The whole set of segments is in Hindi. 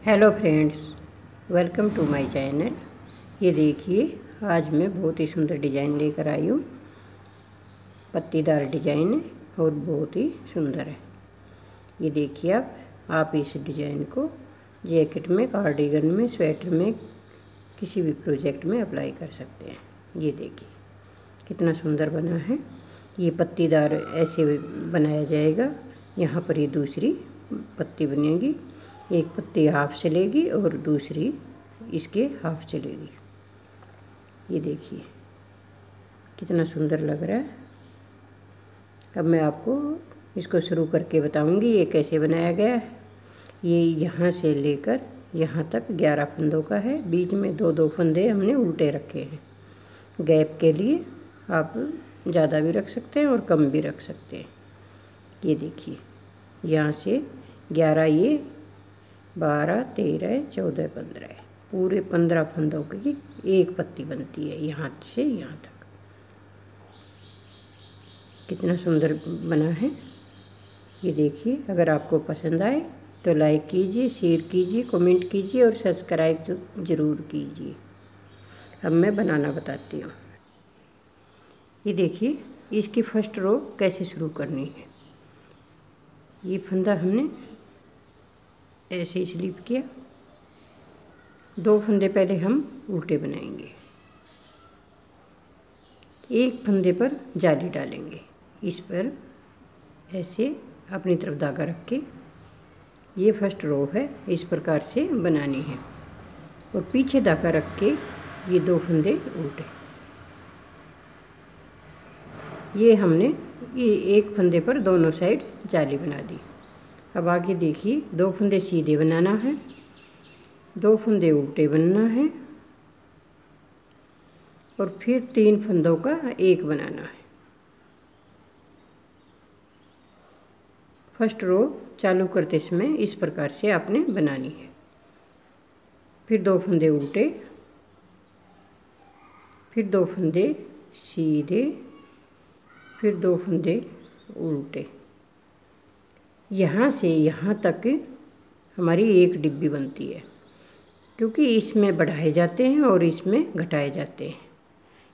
Hello friends, welcome to my channel. ये देखिए, आज मैं बहुत ही सुंदर डिज़ाइन लेकर आई हूँ। पत्तीदार डिज़ाइन है और बहुत ही सुंदर है। ये देखिए, आप इस डिज़ाइन को जैकेट में, कार्डिगन में, स्वेटर में, किसी भी प्रोजेक्ट में अप्लाई कर सकते हैं। ये देखिए कितना सुंदर बना है। ये पत्तीदार ऐसे बनाया जाएगा। यहाँ पर ये दूसरी पत्ती बनेगी, एक पत्ती हाफ चलेगी और दूसरी इसके हाफ चलेगी। ये देखिए कितना सुंदर लग रहा है। अब मैं आपको इसको शुरू करके बताऊंगी ये कैसे बनाया गया है। ये यहाँ से लेकर यहाँ तक 11 फंदों का है। बीच में दो फंदे हमने उल्टे रखे हैं गैप के लिए। आप ज़्यादा भी रख सकते हैं और कम भी रख सकते हैं। ये देखिए, यहाँ से 11, ये 12, 13, 14, 15 है। पूरे 15 फंदों की एक पत्ती बनती है यहाँ से यहाँ तक। कितना सुंदर बना है। ये देखिए, अगर आपको पसंद आए तो लाइक कीजिए, शेयर कीजिए, कमेंट कीजिए और सब्सक्राइब ज़रूर कीजिए। अब मैं बनाना बताती हूँ। ये देखिए, इसकी फर्स्ट रो कैसे शुरू करनी है। ये फंदा हमने ऐसे ही स्लिप किया। 2 फंदे पहले हम उल्टे बनाएंगे। एक फंदे पर जाली डालेंगे। इस पर ऐसे अपनी तरफ धागा रख के, ये फर्स्ट रो है, इस प्रकार से बनानी है। और पीछे धागा रख के ये 2 फंदे उल्टे। ये हमने एक फंदे पर दोनों साइड जाली बना दी। अब आगे देखिए, 2 फंदे सीधे बनाना है, 2 फंदे उल्टे बनना है और फिर 3 फंदों का एक बनाना है। फर्स्ट रो चालू करते समय इस प्रकार से आपने बनानी है। फिर 2 फंदे उल्टे, फिर 2 फंदे सीधे, फिर 2 फंदे उल्टे। यहाँ से यहाँ तक हमारी एक डिब्बी बनती है, क्योंकि इसमें बढ़ाए जाते हैं और इसमें घटाए जाते हैं।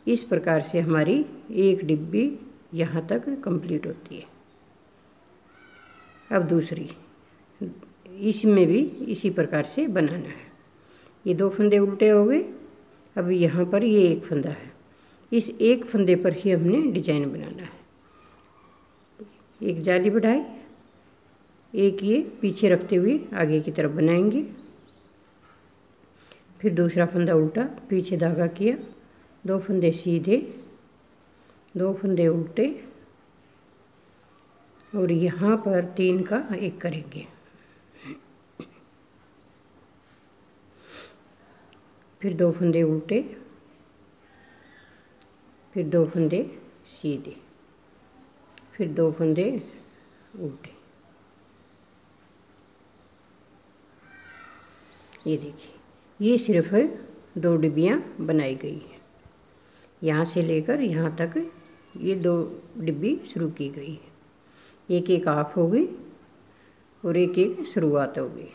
इस प्रकार से हमारी एक डिब्बी यहाँ तक कंप्लीट होती है। अब दूसरी, इसमें भी इसी प्रकार से बनाना है। ये 2 फंदे उल्टे हो गए। अब यहाँ पर ये एक फंदा है, इस एक फंदे पर ही हमने डिजाइन बनाना है। एक जाली बढ़ाई, एक ये पीछे रखते हुए आगे की तरफ बनाएंगे। फिर दूसरा फंदा उल्टा, पीछे धागा किया, 2 फंदे सीधे, 2 फंदे उल्टे और यहाँ पर 3 का एक करेंगे। फिर 2 फंदे उल्टे, फिर 2 फंदे सीधे, फिर 2 फंदे उल्टे। ये देखिए, ये सिर्फ 2 डिब्बियाँ बनाई गई हैं। यहाँ से लेकर यहाँ तक ये 2 डिब्बी शुरू की गई है। एक एक ऑफ हो गई और एक एक शुरुआत हो गई।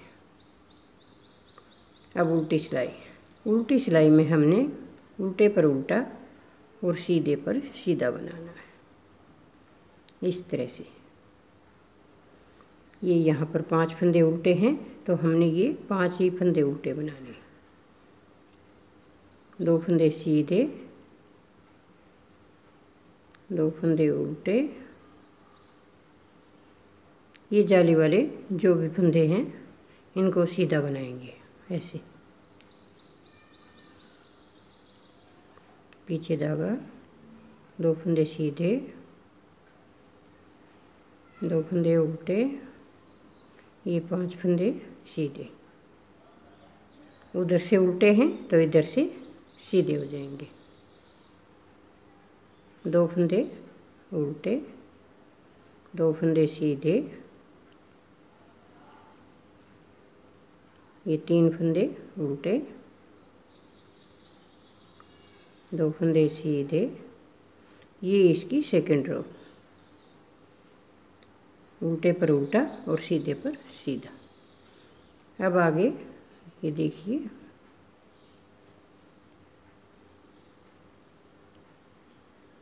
अब उल्टी सिलाई। उल्टी सिलाई में हमने उल्टे पर उल्टा और सीधे पर सीधा बनाना है। इस तरह से ये यहाँ पर 5 फंदे उल्टे हैं, तो हमने ये 5 ही फंदे उल्टे बनाने। 2 फंदे सीधे, 2 फंदे उल्टे। ये जाली वाले जो भी फंदे हैं इनको सीधा बनाएंगे ऐसे। पीछे धागा, 2 फंदे सीधे, 2 फंदे उल्टे, ये 5 फंदे सीधे। उधर से उल्टे हैं तो इधर से सीधे हो जाएंगे। 2 फंदे उल्टे, 2 फंदे सीधे, ये 3 फंदे उल्टे, 2 फंदे सीधे। ये इसकी सेकंड रो, उल्टे पर उल्टा और सीधे पर सीधा। अब आगे ये देखिए,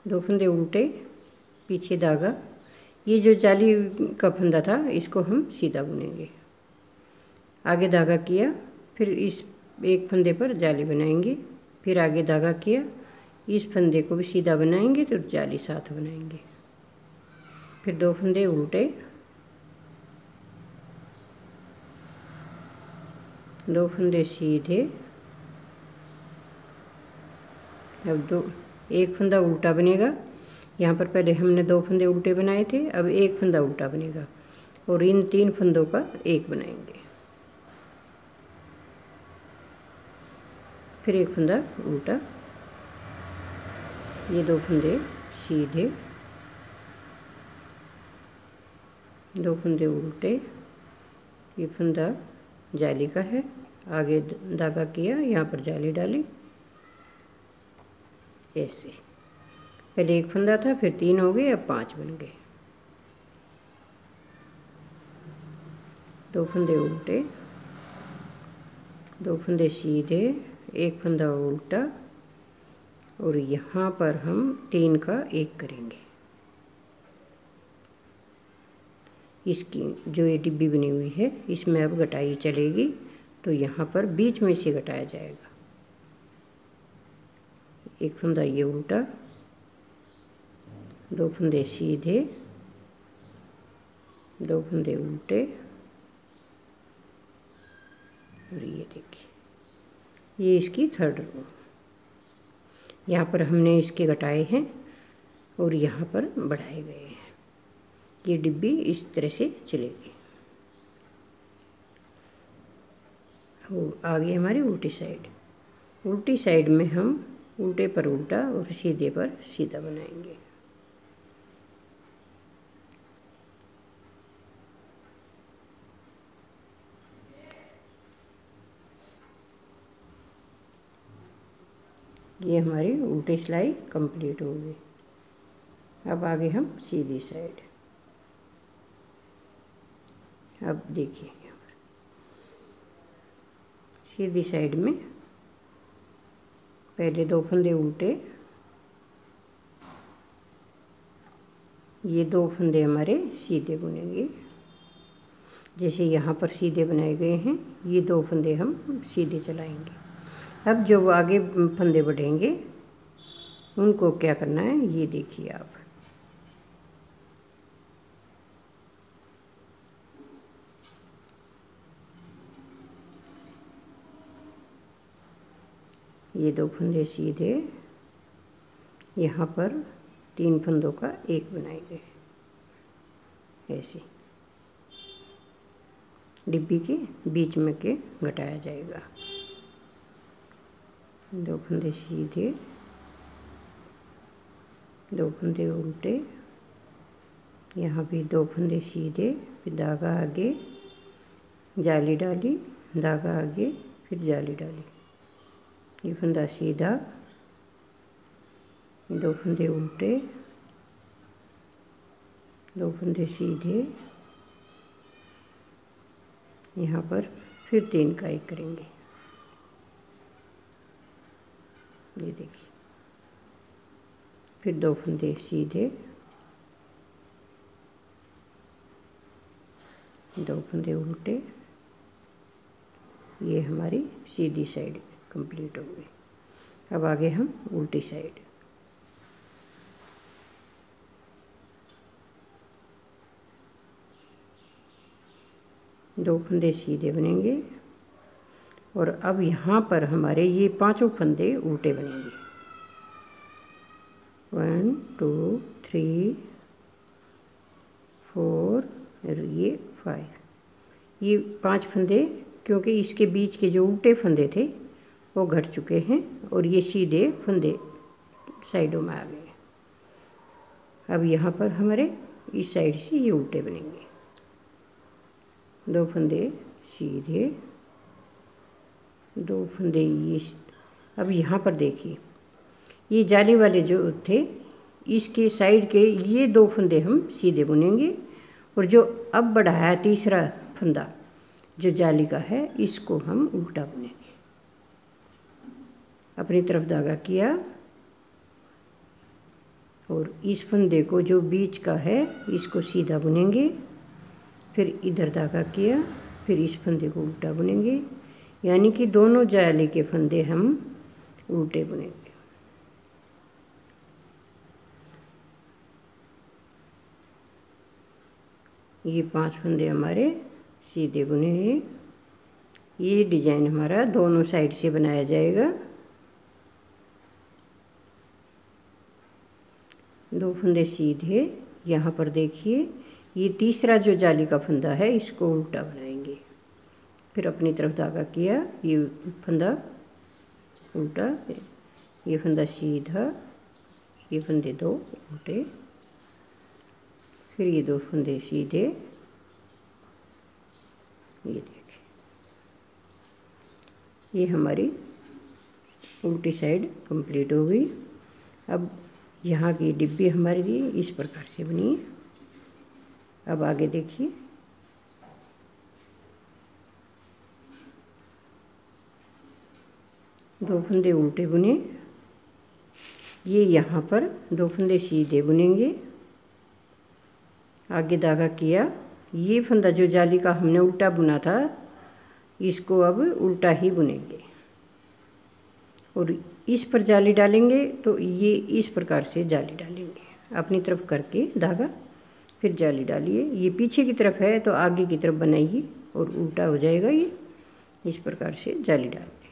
दो फंदे उल्टे, पीछे धागा। ये जो जाली का फंदा था इसको हम सीधा बुनेंगे। आगे धागा किया, फिर इस एक फंदे पर जाली बनाएंगे, फिर आगे धागा किया, इस फंदे को भी सीधा बनाएंगे तो जाली साथ बनाएंगे। फिर दो फंदे उल्टे, दो फंदे सीधे। अब एक फंदा उल्टा बनेगा। यहाँ पर पहले हमने दो फंदे उल्टे बनाए थे, अब एक फंदा उल्टा बनेगा और इन 3 फंदों का एक बनाएंगे। फिर एक फंदा उल्टा, ये दो फंदे सीधे, दो फंदे उल्टे। ये फंदा जाली का है, आगे धागा किया, यहाँ पर जाली डाली। ऐसे पहले एक फंदा था, फिर 3 हो गए, अब 5 बन गए। दो फंदे उल्टे, दो फंदे सीधे, एक फंदा उल्टा और यहाँ पर हम 3 का 1 करेंगे। इसकी जो ये डिब्बी बनी हुई है इसमें अब घटाई चलेगी, तो यहाँ पर बीच में से घटाया जाएगा। एक फंदा ये उल्टा, दो फंदे सीधे, दो फंदे उल्टे और ये देखिए, ये इसकी 3rd रो। यहाँ पर हमने इसके घटाए हैं और यहाँ पर बढ़ाए गए हैं। ये डिब्बी इस तरह से चलेगी। और आगे हमारी उल्टी साइड। उल्टी साइड में हम उल्टे पर उल्टा और सीधे पर सीधा बनाएंगे। ये हमारी उल्टी सिलाई कंप्लीट हो गई। अब आगे हम सीधी साइड। अब देखिए सीधी साइड में पहले दो फंदे उल्टे, ये दो फंदे हमारे सीधे बुनेंगे। जैसे यहाँ पर सीधे बनाए गए हैं, ये दो फंदे हम सीधे चलाएंगे। अब जो आगे फंदे बढ़ेंगे उनको क्या करना है ये देखिए आप। ये दो फंदे सीधे, यहाँ पर 3 फंदों का 1 बनाएंगे। ऐसे डिब्बी के बीच में के घटाया जाएगा। दो फंदे सीधे, दो फंदे उल्टे, यहाँ भी दो फंदे सीधे, फिर धागा आगे, जाली डाली, धागा आगे, फिर जाली डाली। ये फंदा सीधा, दो फंदे उल्टे, दो फंदे सीधे, यहाँ पर फिर 3 का 1 करेंगे। ये देखिए, फिर दो फंदे सीधे, दो फंदे उल्टे। ये हमारी सीधी साइड कंप्लीट हो गई। अब आगे हम उल्टी साइड। दो फंदे सीधे बनेंगे और अब यहाँ पर हमारे ये 5 फंदे उल्टे बनेंगे। 1 2 3 4 और ये 5। ये 5 फंदे, क्योंकि इसके बीच के जो उल्टे फंदे थे वो घट चुके हैं और ये सीधे फंदे साइडों में आ गए। अब यहाँ पर हमारे इस साइड से ये उल्टे बनेंगे। दो फंदे सीधे, दो फंदे ये। अब यहाँ पर देखिए, ये जाली वाले जो थे इसके साइड के ये दो फंदे हम सीधे बुनेंगे और जो अब बढ़ाया तीसरा फंदा जो जाली का है इसको हम उल्टा बुनेंगे। अपनी तरफ धागा किया और इस फंदे को जो बीच का है इसको सीधा बुनेंगे, फिर इधर धागा किया, फिर इस फंदे को उल्टा बुनेंगे, यानी कि दोनों जाली के फंदे हम उल्टे बुनेंगे। ये 5 फंदे हमारे सीधे बुने हैं। ये डिजाइन हमारा दोनों साइड से बनाया जाएगा। 2 फंदे सीधे। यहाँ पर देखिए ये तीसरा जो जाली का फंदा है इसको उल्टा बनाएंगे, फिर अपनी तरफ धागा किया, ये फंदा उल्टा, ये फंदा सीधा, ये फंदे 2 उल्टे, फिर ये 2 फंदे सीधे। ये देखिए ये हमारी उल्टी साइड कंप्लीट हो गई। अब यहाँ की डिब्बी हमारी इस प्रकार से बनी है। अब आगे देखिए, दो फंदे उल्टे बुने, ये यहाँ पर 2 फंदे सीधे बुनेंगे, आगे धागा किया, ये फंदा जो जाली का हमने उल्टा बुना था इसको अब उल्टा ही बुनेंगे और इस पर जाली डालेंगे, तो ये इस प्रकार से जाली डालेंगे अपनी तरफ करके धागा, फिर जाली डालिए। ये पीछे की तरफ है तो आगे की तरफ बनाइए और उल्टा हो जाएगा। ये इस प्रकार से जाली डाल दें।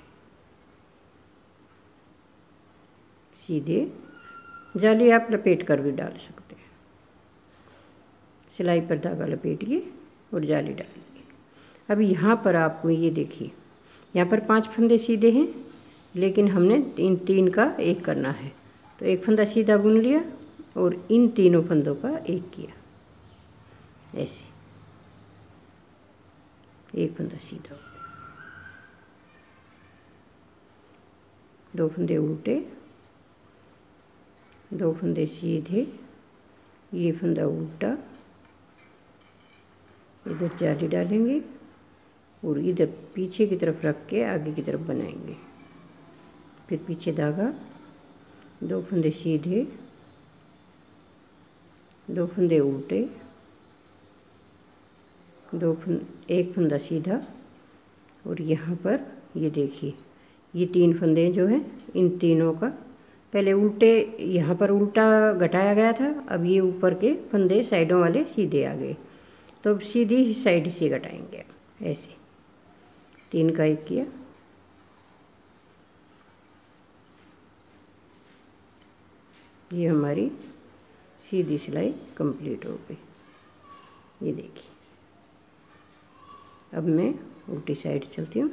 सीधे जाली आप लपेट कर भी डाल सकते हैं। सिलाई पर धागा लपेटिए और जाली डालिए। अब यहाँ पर आपको ये देखिए, यहाँ पर 5 फंदे सीधे हैं, लेकिन हमने इन 3 का एक करना है, तो एक फंदा सीधा बुन लिया और इन तीनों फंदों का एक किया, ऐसे एक फंदा सीधा, 2 फंदे उल्टे, 2 फंदे सीधे, ये फंदा उल्टा, इधर जाली डालेंगे और इधर पीछे की तरफ रख के आगे की तरफ बनाएंगे, फिर पीछे धागा, 2 फंदे सीधे, 2 फंदे उल्टे, एक फंदा सीधा और यहाँ पर ये देखिए ये 3 फंदे जो हैं, इन तीनों का पहले उल्टे, यहाँ पर उल्टा घटाया गया था, अब ये ऊपर के फंदे साइडों वाले सीधे आ गए, तो अब सीधी साइड से घटाएंगे। ऐसे 3 का एक किया, ये हमारी सीधी सिलाई कंप्लीट हो गई। ये देखिए, अब मैं उल्टी साइड चलती हूँ।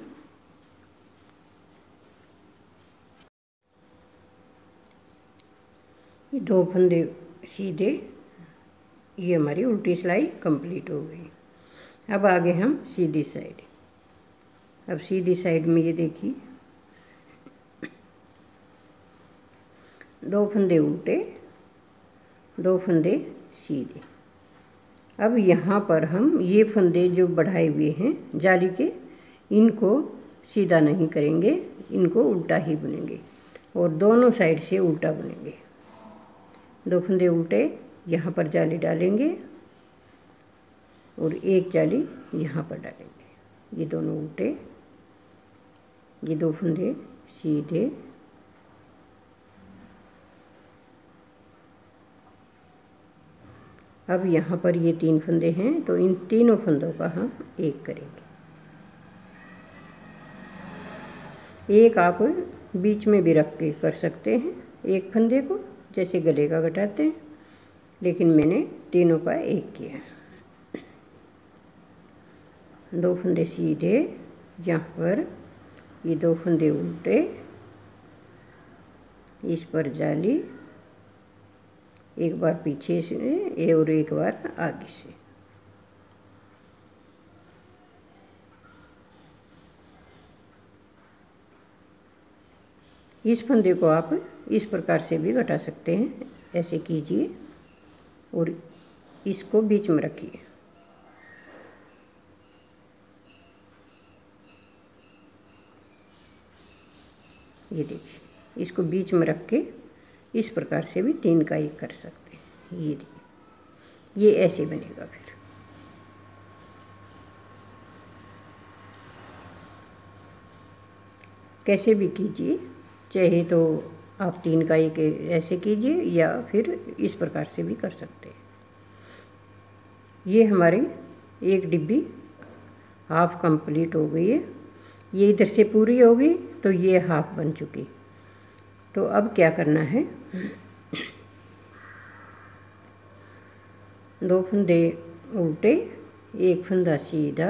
ये 2 फंदे सीधे, ये हमारी उल्टी सिलाई कंप्लीट हो गई। अब आगे हम सीधी साइड। अब सीधी साइड में ये देखिए 2 फंदे उल्टे, 2 फंदे सीधे। अब यहाँ पर हम ये फंदे जो बढ़ाए हुए हैं जाली के, इनको सीधा नहीं करेंगे, इनको उल्टा ही बुनेंगे और दोनों साइड से उल्टा बुनेंगे। 2 फंदे उल्टे, यहाँ पर जाली डालेंगे और एक जाली यहाँ पर डालेंगे, ये दोनों उल्टे, ये 2 फंदे सीधे, अब यहाँ पर ये 3 फंदे हैं, तो इन तीनों फंदों का हम एक करेंगे। एक आप बीच में भी रख के कर सकते हैं एक फंदे को, जैसे गले का घटाते हैं, लेकिन मैंने तीनों का एक किया। 2 फंदे सीधे, यहाँ पर ये 2 फंदे उल्टे, इस पर जाली, एक बार पीछे से और एक बार आगे से। इस फंदे को आप इस प्रकार से भी घटा सकते हैं, ऐसे कीजिए और इसको बीच में रखिए। ये देखिए, इसको बीच में रख के इस प्रकार से भी 3 का 1 कर सकते हैं। ये देखिए, ये ऐसे बनेगा। फिर कैसे भी कीजिए, चाहे तो आप 3 का 1 ऐसे कीजिए या फिर इस प्रकार से भी कर सकते हैं। ये हमारी एक डिब्बी हाफ कंप्लीट हो गई है। ये इधर से पूरी होगी तो ये हाफ बन चुकी। तो अब क्या करना है, 2 फंदे उल्टे, 1 फंदा सीधा।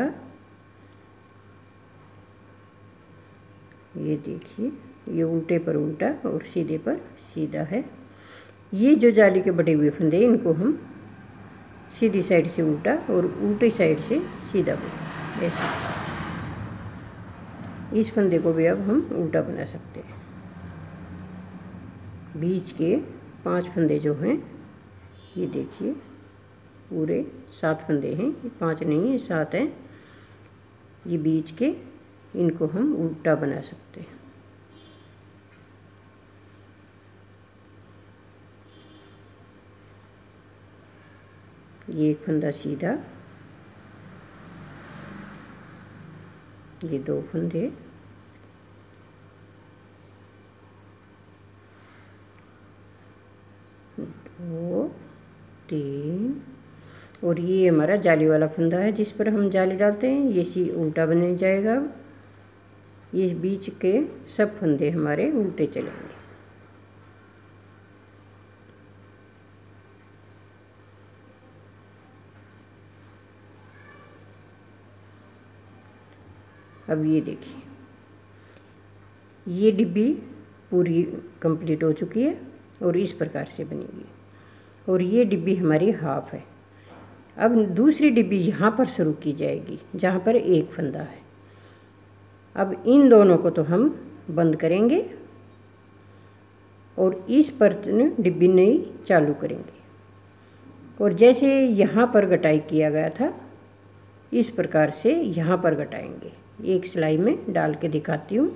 ये देखिए, ये उल्टे पर उल्टा और सीधे पर सीधा है। ये जो जाली के बटे हुए फंदे, इनको हम सीधी साइड से उल्टा और उल्टी साइड से सीधा बना, ऐसे। इस फंदे को भी अब हम उल्टा बना सकते हैं। बीच के 5 फंदे जो हैं, ये देखिए पूरे 7 फंदे हैं, 5 नहीं है 7 हैं। ये बीच के, इनको हम उल्टा बना सकते हैं। ये 1 फंदा सीधा, ये 2 फंदे, दो, 3, और ये हमारा जाली वाला फंदा है जिस पर हम जाली डालते हैं। ये उल्टा बन जाएगा। ये बीच के सब फंदे हमारे उल्टे चलेंगे। अब ये देखिए, ये डिब्बी पूरी कंप्लीट हो चुकी है और इस प्रकार से बनेगी। और ये डिब्बी हमारी हाफ है। अब दूसरी डिब्बी यहाँ पर शुरू की जाएगी जहाँ पर 1 फंदा है। अब इन दोनों को तो हम बंद करेंगे और इस पर डिब्बी नई चालू करेंगे। और जैसे यहाँ पर गटाई किया गया था, इस प्रकार से यहाँ पर गटाएंगे। एक सिलाई में डाल के दिखाती हूँ।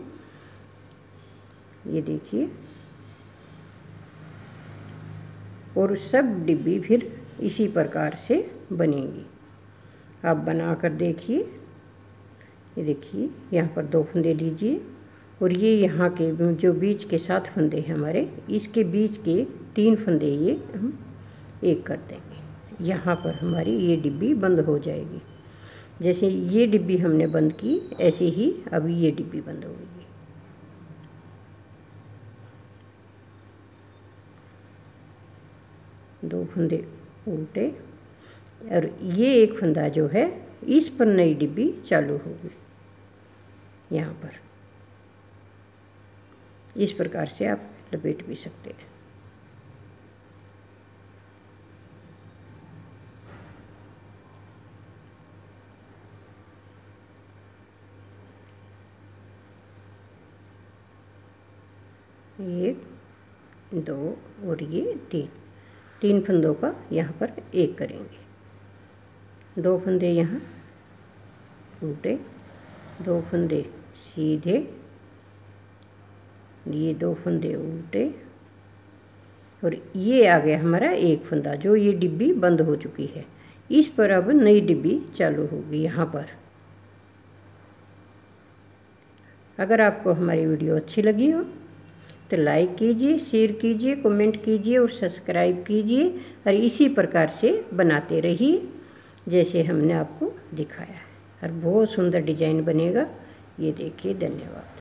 ये देखिए, और सब डिब्बी फिर इसी प्रकार से बनेंगी। आप बना कर देखिए। ये देखिए, यहाँ पर 2 फंदे लीजिए और ये यहाँ के जो बीच के 7 फंदे हैं हमारे, इसके बीच के 3 फंदे ये हम 1 कर देंगे। यहाँ पर हमारी ये डिब्बी बंद हो जाएगी। जैसे ये डिब्बी हमने बंद की, ऐसे ही अब ये डिब्बी बंद होगी। दो फंदे उल्टे और ये 1 फंदा जो है, इस पर नई डिब्बी चालू होगी। यहाँ पर इस प्रकार से आप लपेट भी सकते हैं। एक, 2 और ये 3 फंदों का यहाँ पर 1 करेंगे। 2 फंदे यहाँ उल्टे, 2 फंदे सीधे, ये 2 फंदे उल्टे और ये आ गया हमारा 1 फंदा जो ये डिब्बी बंद हो चुकी है। इस पर अब नई डिब्बी चालू होगी यहाँ पर। अगर आपको हमारी वीडियो अच्छी लगी हो तो लाइक कीजिए, शेयर कीजिए, कमेंट कीजिए और सब्सक्राइब कीजिए और इसी प्रकार से बनाते रहिए जैसे हमने आपको दिखाया है। और बहुत सुंदर डिजाइन बनेगा। ये देखिए, धन्यवाद।